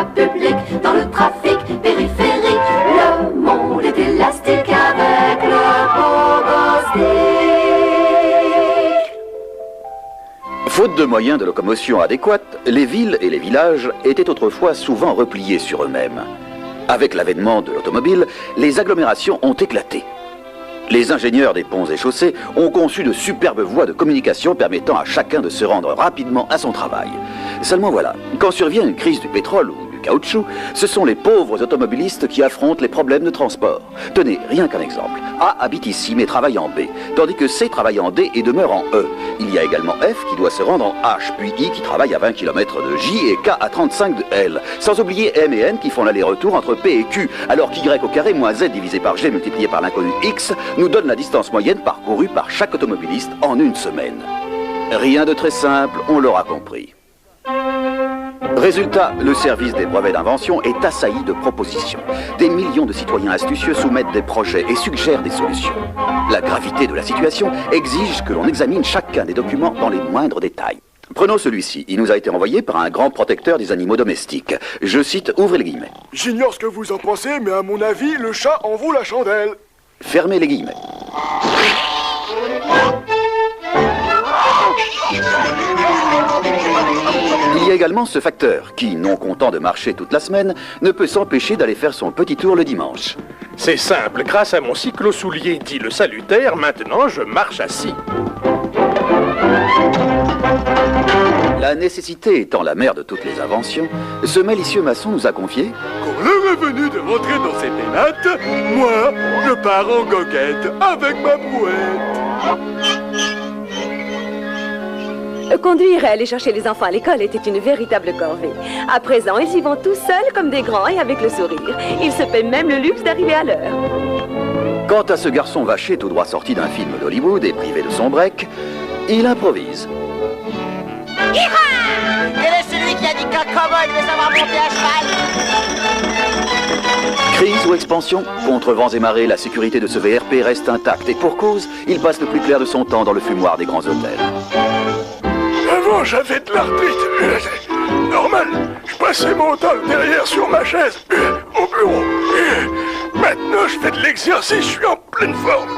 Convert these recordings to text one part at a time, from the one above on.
voie publique, dans le trafic périphérique. Le monde est élastique avec le pogo stick. Faute de moyens de locomotion adéquats, les villes et les villages étaient autrefois souvent repliés sur eux-mêmes. Avec l'avènement de l'automobile, les agglomérations ont éclaté. Les ingénieurs des ponts et chaussées ont conçu de superbes voies de communication permettant à chacun de se rendre rapidement à son travail. Seulement voilà, quand survient une crise du pétrole ou du caoutchouc, ce sont les pauvres automobilistes qui affrontent les problèmes de transport. Tenez, rien qu'un exemple. A habite ici mais travaille en B, tandis que C travaille en D et demeure en E. Il y a également F qui doit se rendre en H, puis I qui travaille à 20 km de J et K à 35 de L. Sans oublier M et N qui font l'aller-retour entre P et Q, alors qu'Y au carré moins Z divisé par G multiplié par l'inconnu X nous donne la distance moyenne parcourue par chaque automobiliste en une semaine. Rien de très simple, on l'aura compris. Résultat, le service des brevets d'invention est assailli de propositions. Des millions de citoyens astucieux soumettent des projets et suggèrent des solutions. La gravité de la situation exige que l'on examine chacun des documents dans les moindres détails. Prenons celui-ci. Il nous a été envoyé par un grand protecteur des animaux domestiques. Je cite, ouvrez les guillemets. J'ignore ce que vous en pensez, mais à mon avis, le chat en vaut la chandelle. Fermez les guillemets. Il y a également ce facteur qui, non content de marcher toute la semaine, ne peut s'empêcher d'aller faire son petit tour le dimanche. C'est simple, grâce à mon cyclo-soulier dit le salutaire, maintenant je marche assis. La nécessité étant la mère de toutes les inventions, ce malicieux maçon nous a confié Quand l'heure est venue de rentrer dans ces pénates, moi, je pars en goguette avec ma brouette. Conduire et aller chercher les enfants à l'école était une véritable corvée. À présent, ils y vont tous seuls comme des grands et avec le sourire. Ils se paient même le luxe d'arriver à l'heure. Quant à ce garçon vaché tout droit sorti d'un film d'Hollywood et privé de son break, il improvise. Quel est celui qui a dit qu'un cow-boy devait savoir monter à cheval? Crise ou expansion, contre vents et marées, la sécurité de ce VRP reste intacte et pour cause, il passe le plus clair de son temps dans le fumoir des grands hôtels. Avant, j'avais de l'arthrite. Normal, je passais mon temps derrière sur ma chaise, au bureau. Maintenant, je fais de l'exercice, je suis en pleine forme.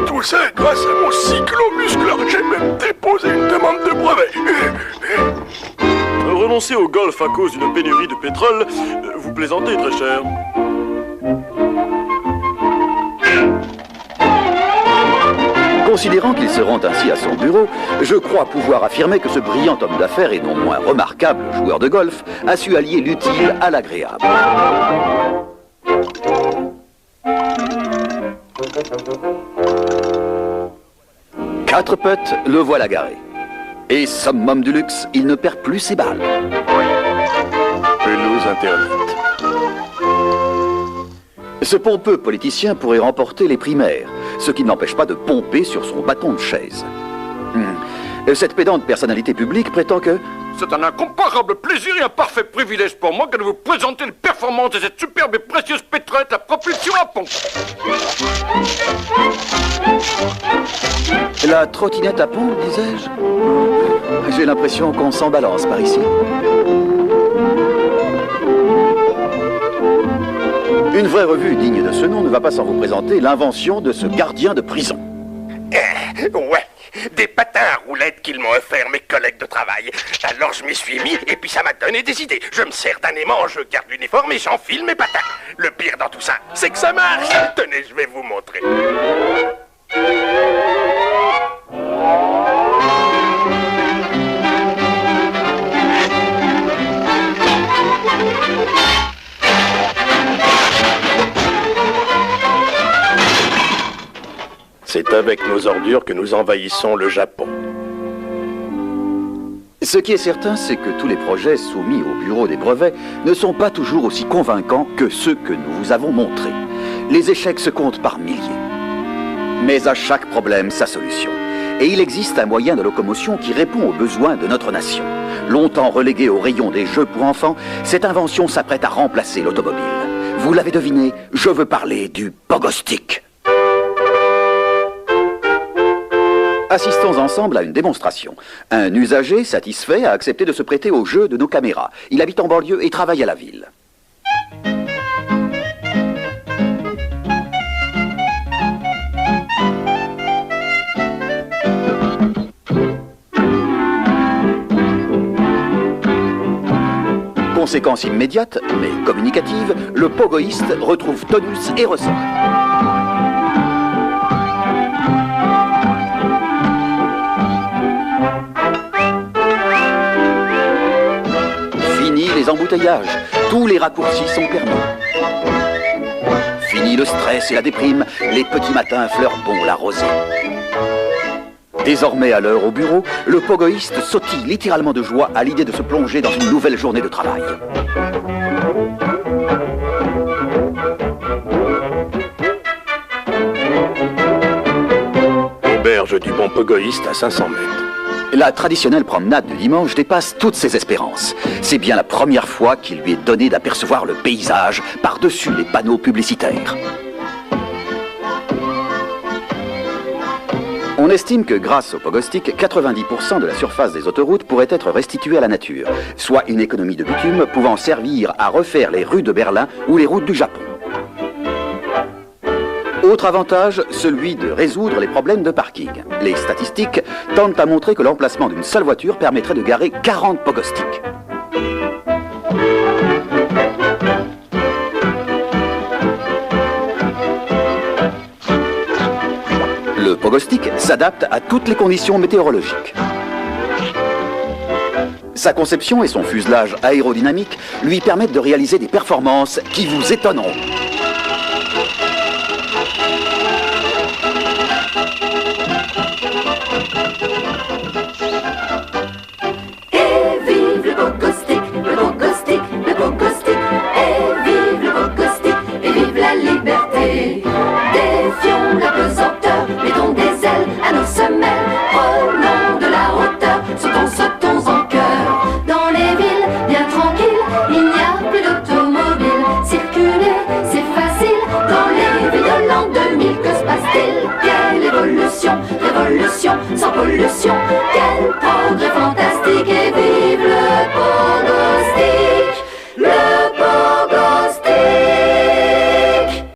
Tout ça grâce à mon cyclo-muscleur. J'ai même déposé une demande de brevet. Renoncer au golf à cause d'une pénurie de pétrole, vous plaisantez, très cher. Considérant qu'il se rend ainsi à son bureau, je crois pouvoir affirmer que ce brillant homme d'affaires et non moins remarquable joueur de golf a su allier l'utile à l'agréable. Quatre putts, le voilà garé. Et summum du luxe, il ne perd plus ses balles. Pelouse interdite. Ce pompeux politicien pourrait remporter les primaires, ce qui n'empêche pas de pomper sur son bâton de chaise. Cette pédante personnalité publique prétend que... C'est un incomparable plaisir et un parfait privilège pour moi que de vous présenter les performances de cette superbe et précieuse pétrette à propulsion à pompe. La trottinette à pompe, disais-je? J'ai l'impression qu'on s'en balance par ici. Une vraie revue digne de ce nom ne va pas sans vous présenter l'invention de ce gardien de prison. Ouais, des patins à roulettes qu'ils m'ont offert mes collègues de travail. Alors je m'y suis mis et puis ça m'a donné des idées. Je me sers d'un aimant, je garde l'uniforme et j'enfile mes patins. Le pire dans tout ça, c'est que ça marche. Tenez, je vais vous montrer. C'est avec nos ordures que nous envahissons le Japon. Ce qui est certain, c'est que tous les projets soumis au bureau des brevets ne sont pas toujours aussi convaincants que ceux que nous vous avons montrés. Les échecs se comptent par milliers. Mais à chaque problème, sa solution. Et il existe un moyen de locomotion qui répond aux besoins de notre nation. Longtemps reléguée au rayon des jeux pour enfants, cette invention s'apprête à remplacer l'automobile. Vous l'avez deviné, je veux parler du pogo stick. Assistons ensemble à une démonstration. Un usager satisfait a accepté de se prêter au jeu de nos caméras. Il habite en banlieue et travaille à la ville. Conséquence immédiate, mais communicative, le pogoïste retrouve tonus et ressort. Fini les embouteillages, tous les raccourcis sont permis. Fini le stress et la déprime, les petits matins fleurent bon la rosée. Désormais à l'heure au bureau, le pogoïste sautille littéralement de joie à l'idée de se plonger dans une nouvelle journée de travail. Auberge du bon pogoïste à 500 mètres. La traditionnelle promenade du dimanche dépasse toutes ses espérances. C'est bien la première fois qu'il lui est donné d'apercevoir le paysage par-dessus les panneaux publicitaires. On estime que grâce au pogostic, 90% de la surface des autoroutes pourrait être restituée à la nature, soit une économie de bitume pouvant servir à refaire les rues de Berlin ou les routes du Japon. Autre avantage, celui de résoudre les problèmes de parking. Les statistiques tendent à montrer que l'emplacement d'une seule voiture permettrait de garer 40 pogostics. Le pogostic s'adapte à toutes les conditions météorologiques. Sa conception et son fuselage aérodynamique lui permettent de réaliser des performances qui vous étonneront. Et vive le pogostic, le pogostic, le pogostic. Et vive le pogostic, et vive la liberté. Défions la pesanteur, mettons des ailes à nos semelles. Prenons de la hauteur, sautons en chœur. Dans les villes, bien tranquilles, il n'y a plus d'automobiles. Circuler, c'est facile, dans les villes de l'an 2000, que se passe-t-il? Quelle évolution, révolution, sans pollution. Quel progrès